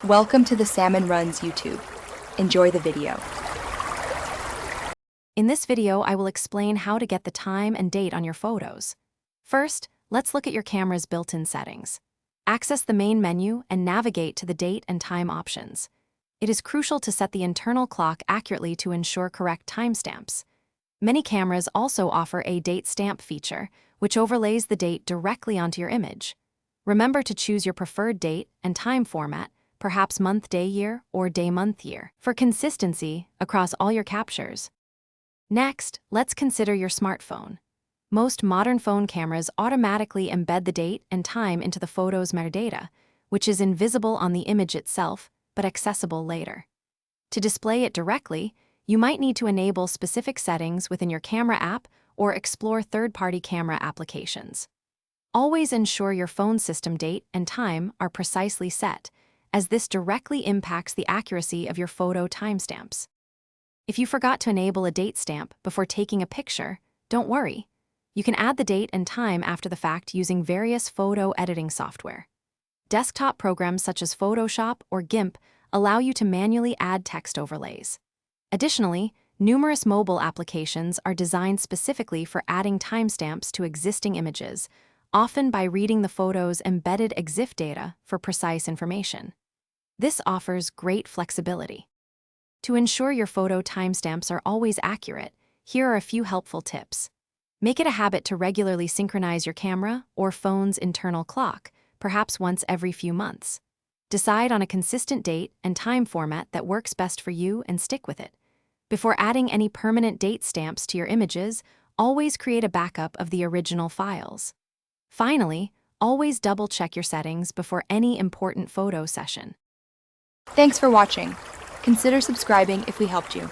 Welcome to the Salmon Runs YouTube. Enjoy the video. In this video, I will explain how to get the time and date on your photos. First, let's look at your camera's built-in settings. Access the main menu and navigate to the date and time options. It is crucial to set the internal clock accurately to ensure correct timestamps. Many cameras also offer a date stamp feature, which overlays the date directly onto your image. Remember to choose your preferred date and time format, perhaps month, day, year, or day, month, year, for consistency across all your captures. Next, let's consider your smartphone. Most modern phone cameras automatically embed the date and time into the photo's metadata, which is invisible on the image itself, but accessible later. To display it directly, you might need to enable specific settings within your camera app or explore third-party camera applications. Always ensure your phone system date and time are precisely set, as this directly impacts the accuracy of your photo timestamps. If you forgot to enable a date stamp before taking a picture, don't worry. You can add the date and time after the fact using various photo editing software. Desktop programs such as Photoshop or GIMP allow you to manually add text overlays. Additionally, numerous mobile applications are designed specifically for adding timestamps to existing images, often by reading the photo's embedded EXIF data for precise information. This offers great flexibility. To ensure your photo timestamps are always accurate, here are a few helpful tips. Make it a habit to regularly synchronize your camera or phone's internal clock, perhaps once every few months. Decide on a consistent date and time format that works best for you and stick with it. Before adding any permanent date stamps to your images, always create a backup of the original files. Finally, always double-check your settings before any important photo session. Thanks for watching. Consider subscribing if we helped you.